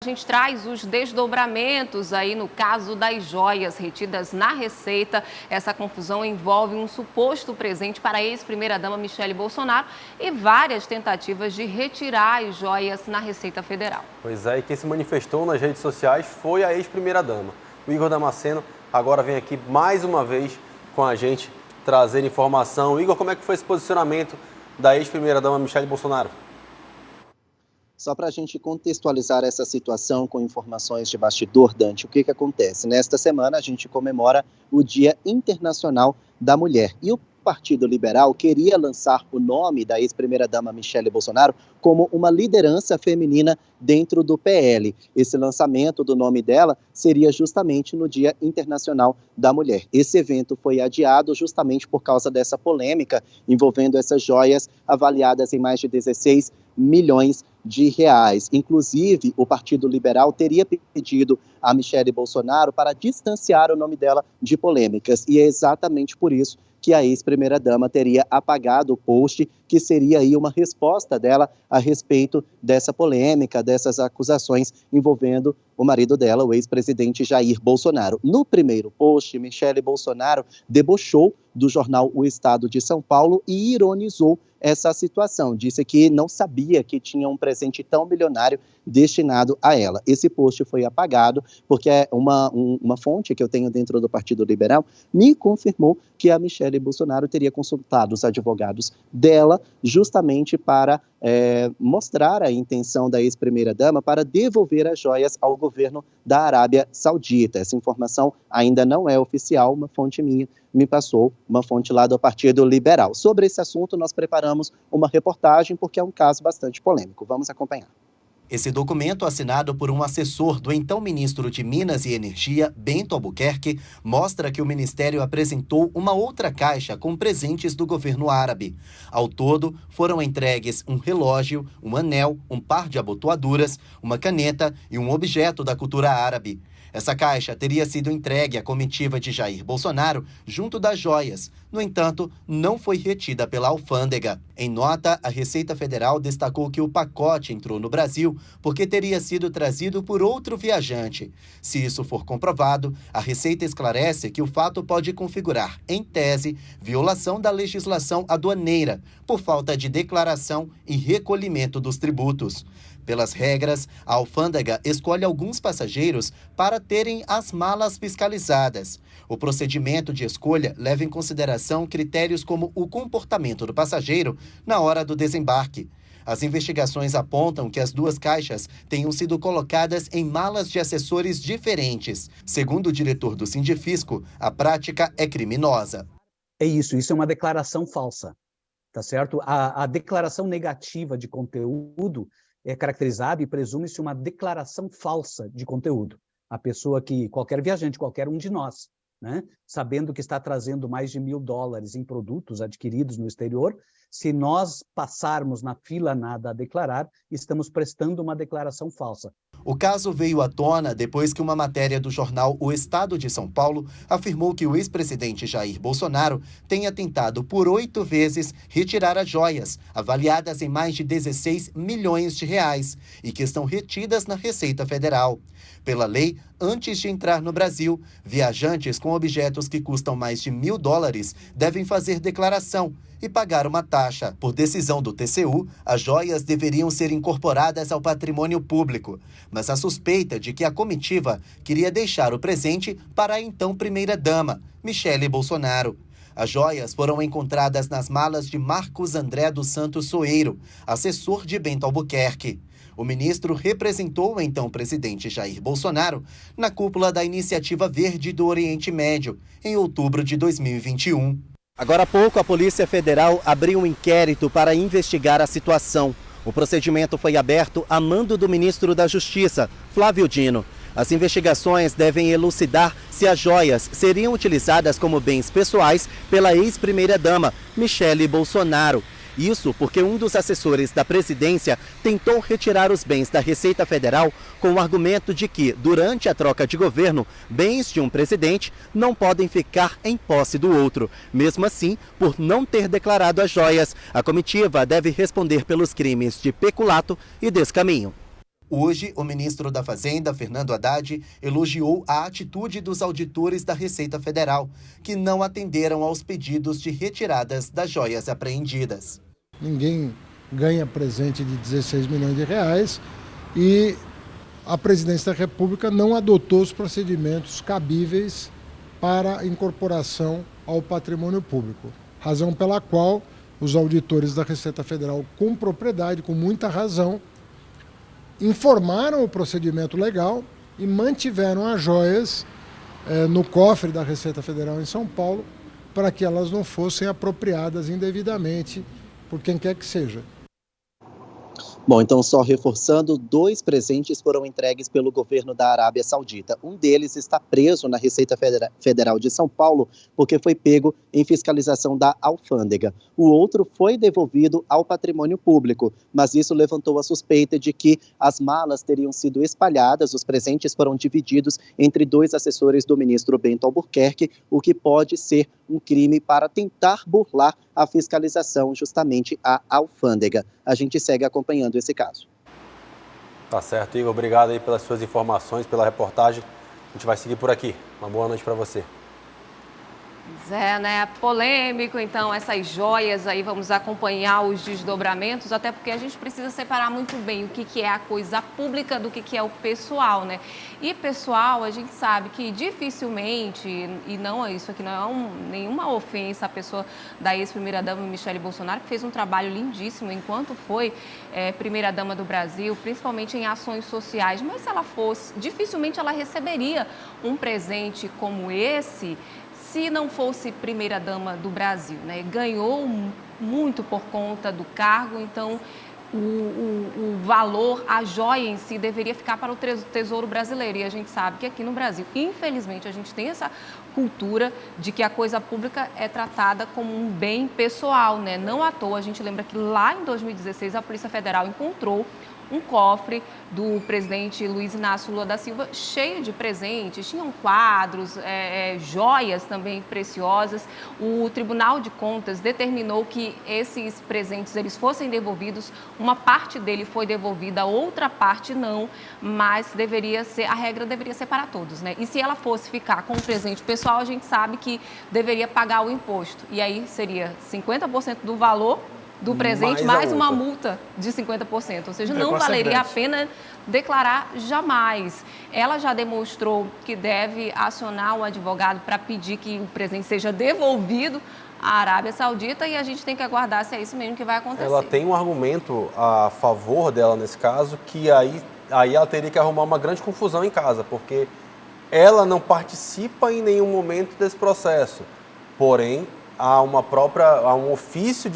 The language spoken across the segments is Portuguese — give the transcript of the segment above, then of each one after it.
A gente traz os desdobramentos aí no caso das joias retidas na Receita. Essa confusão envolve um suposto presente para a ex-primeira-dama Michele Bolsonaro e várias tentativas de retirar as joias na Receita Federal. Pois é, e quem se manifestou nas redes sociais foi a ex-primeira-dama. O Igor Damasceno agora vem aqui mais uma vez com a gente trazer informação. Igor, como é que foi esse posicionamento da ex-primeira-dama Michele Bolsonaro? Só para a gente contextualizar essa situação com informações de bastidor, Dante, o que acontece? Nesta semana a gente comemora o Dia Internacional da Mulher e o Partido Liberal queria lançar o nome da ex-primeira-dama Michele Bolsonaro como uma liderança feminina dentro do PL. Esse lançamento do nome dela seria justamente no Dia Internacional da Mulher. Esse evento foi adiado justamente por causa dessa polêmica envolvendo essas joias avaliadas em mais de 16 milhões de reais. Inclusive, o Partido Liberal teria pedido a Michele Bolsonaro para distanciar o nome dela de polêmicas. E é exatamente por isso que a ex-primeira-dama teria apagado o post, que seria aí uma resposta dela a respeito dessa polêmica, dessas acusações envolvendo o marido dela, o ex-presidente Jair Bolsonaro. No primeiro post, Michele Bolsonaro debochou do jornal O Estado de São Paulo e ironizou essa situação. Disse que não sabia que tinha um presente tão milionário destinado a ela. Esse post foi apagado porque uma fonte que eu tenho dentro do Partido Liberal me confirmou que a Michele Bolsonaro teria consultado os advogados dela justamente para mostrar a intenção da ex-primeira-dama para devolver as joias ao governo da Arábia Saudita. Essa informação ainda não é oficial, uma fonte minha me passou, uma fonte lá do Partido Liberal. Sobre esse assunto, nós preparamos uma reportagem porque é um caso bastante polêmico. Vamos acompanhar. Esse documento, assinado por um assessor do então ministro de Minas e Energia, Bento Albuquerque, mostra que o ministério apresentou uma outra caixa com presentes do governo árabe. Ao todo, foram entregues um relógio, um anel, um par de abotoaduras, uma caneta e um objeto da cultura árabe. Essa caixa teria sido entregue à comitiva de Jair Bolsonaro junto das joias. No entanto, não foi retida pela alfândega. Em nota, a Receita Federal destacou que o pacote entrou no Brasil porque teria sido trazido por outro viajante. Se isso for comprovado, a Receita esclarece que o fato pode configurar, em tese, violação da legislação aduaneira, por falta de declaração e recolhimento dos tributos. Pelas regras, a alfândega escolhe alguns passageiros para terem as malas fiscalizadas. O procedimento de escolha leva em consideração critérios como o comportamento do passageiro na hora do desembarque. As investigações apontam que as duas caixas tenham sido colocadas em malas de assessores diferentes. Segundo o diretor do Sindifisco, a prática é criminosa. Isso é uma declaração falsa, tá certo? A declaração negativa de conteúdo é caracterizada e presume-se uma declaração falsa de conteúdo. A pessoa que, qualquer viajante, qualquer um de nós, né, sabendo que está trazendo mais de $1.000 em produtos adquiridos no exterior, se nós passarmos na fila nada a declarar, estamos prestando uma declaração falsa. O caso veio à tona depois que uma matéria do jornal O Estado de São Paulo afirmou que o ex-presidente Jair Bolsonaro tenha tentado por 8 vezes retirar as joias, avaliadas em mais de 16 milhões de reais, e que estão retidas na Receita Federal. Pela lei, antes de entrar no Brasil, viajantes com objetos que custam mais de $1.000 devem fazer declaração e pagar uma taxa. Por decisão do TCU, as joias deveriam ser incorporadas ao patrimônio público, mas a suspeita de que a comitiva queria deixar o presente para a então primeira-dama, Michele Bolsonaro. As joias foram encontradas nas malas de Marcos André dos Santos Soeiro, assessor de Bento Albuquerque. O ministro representou o então presidente Jair Bolsonaro na cúpula da Iniciativa Verde do Oriente Médio, em outubro de 2021. Agora há pouco, a Polícia Federal abriu um inquérito para investigar a situação. O procedimento foi aberto a mando do ministro da Justiça, Flávio Dino. As investigações devem elucidar se as joias seriam utilizadas como bens pessoais pela ex-primeira-dama, Michele Bolsonaro. Isso porque um dos assessores da presidência tentou retirar os bens da Receita Federal com o argumento de que, durante a troca de governo, bens de um presidente não podem ficar em posse do outro. Mesmo assim, por não ter declarado as joias, a comitiva deve responder pelos crimes de peculato e descaminho. Hoje, o ministro da Fazenda, Fernando Haddad, elogiou a atitude dos auditores da Receita Federal, que não atenderam aos pedidos de retiradas das joias apreendidas. Ninguém ganha presente de 16 milhões de reais e a presidência da República não adotou os procedimentos cabíveis para incorporação ao patrimônio público. Razão pela qual os auditores da Receita Federal, com propriedade, com muita razão, informaram o procedimento legal e mantiveram as joias no cofre da Receita Federal em São Paulo para que elas não fossem apropriadas indevidamente por quem quer que seja. Bom, então só reforçando, 2 presentes foram entregues pelo governo da Arábia Saudita. Um deles está preso na Receita Federal de São Paulo porque foi pego em fiscalização da alfândega. O outro foi devolvido ao patrimônio público, mas isso levantou a suspeita de que as malas teriam sido espalhadas, os presentes foram divididos entre 2 assessores do ministro Bento Albuquerque, o que pode ser um crime para tentar burlar a fiscalização justamente à alfândega. A gente segue acompanhando esse caso. Tá certo, Igor. Obrigado aí pelas suas informações, pela reportagem. A gente vai seguir por aqui. Uma boa noite para você. Pois é, né? Polêmico, então, essas joias aí, vamos acompanhar os desdobramentos, até porque a gente precisa separar muito bem o que é a coisa pública do que é o pessoal, né? E pessoal, a gente sabe que dificilmente, e não é isso aqui, não é nenhuma ofensa à pessoa da ex-primeira-dama Michele Bolsonaro, que fez um trabalho lindíssimo enquanto foi primeira-dama do Brasil, principalmente em ações sociais, mas se ela fosse, dificilmente ela receberia um presente como esse, se não fosse primeira-dama do Brasil, né? Ganhou muito por conta do cargo, então o valor, a joia em si deveria ficar para o Tesouro Brasileiro. E a gente sabe que aqui no Brasil, infelizmente, a gente tem essa cultura de que a coisa pública é tratada como um bem pessoal, né? Não à toa, a gente lembra que lá em 2016 a Polícia Federal encontrou um cofre do presidente Luiz Inácio Lula da Silva cheio de presentes, tinham quadros, joias também preciosas. O Tribunal de Contas determinou que esses presentes eles fossem devolvidos, uma parte dele foi devolvida, outra parte não, mas a regra deveria ser para todos, né? E se ela fosse ficar com o presente pessoal, a gente sabe que deveria pagar o imposto, e aí seria 50% do valor do presente, mais uma multa de 50%, ou seja, não valeria a pena declarar jamais. Ela já demonstrou que deve acionar o advogado para pedir que o presente seja devolvido à Arábia Saudita e a gente tem que aguardar se é isso mesmo que vai acontecer. Ela tem um argumento a favor dela nesse caso, que aí ela teria que arrumar uma grande confusão em casa, porque ela não participa em nenhum momento desse processo, porém há um ofício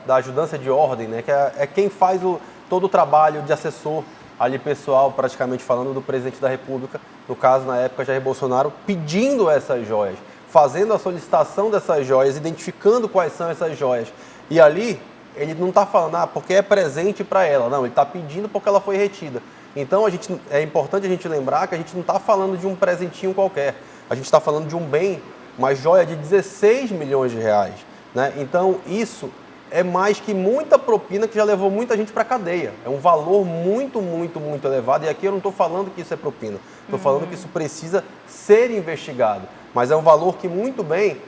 da ajudância de ordem, né, que é quem faz todo o trabalho de assessor ali pessoal, praticamente falando, do presidente da República, no caso, na época, Jair Bolsonaro, pedindo essas joias, fazendo a solicitação dessas joias, identificando quais são essas joias. E ali, ele não está falando, porque é presente para ela, não, ele está pedindo porque ela foi retida. Então, é importante a gente lembrar que a gente não está falando de um presentinho qualquer, a gente está falando de um bem, uma joia de 16 milhões de reais, né? Então, isso é mais que muita propina que já levou muita gente para a cadeia. É um valor muito, muito, muito elevado. E aqui eu não estou falando que isso é propina. Estou falando que isso precisa ser investigado. Mas é um valor que, muito bem,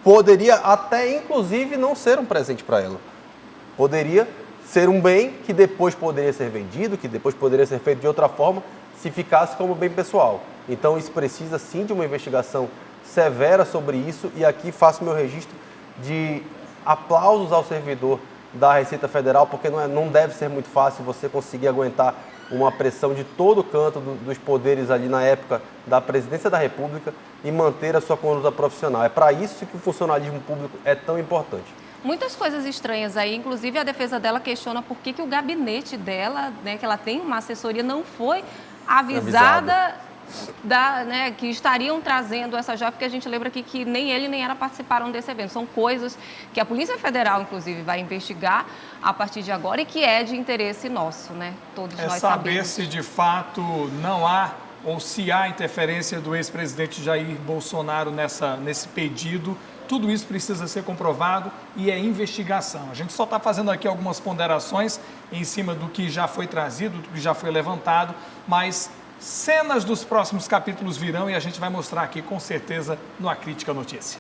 poderia até, inclusive, não ser um presente para ela. Poderia ser um bem que depois poderia ser vendido, que depois poderia ser feito de outra forma, se ficasse como bem pessoal. Então, isso precisa, sim, de uma investigação severa sobre isso, e aqui faço meu registro de aplausos ao servidor da Receita Federal, porque não deve ser muito fácil você conseguir aguentar uma pressão de todo canto dos poderes ali na época da Presidência da República e manter a sua conduta profissional. É para isso que o funcionalismo público é tão importante. Muitas coisas estranhas aí, inclusive a defesa dela questiona por que o gabinete dela, né, que ela tem uma assessoria, não foi avisada. Que estariam trazendo essa joia, porque a gente lembra aqui que nem ele nem ela participaram desse evento. São coisas que a Polícia Federal, inclusive, vai investigar a partir de agora e que é de interesse nosso, né? Todos nós sabemos. Se de fato não há ou se há interferência do ex-presidente Jair Bolsonaro nesse pedido tudo isso precisa ser comprovado e é investigação. A gente só está fazendo aqui algumas ponderações em cima do que já foi trazido, do que já foi levantado, mas cenas dos próximos capítulos virão e a gente vai mostrar aqui com certeza no A Crítica Notícia.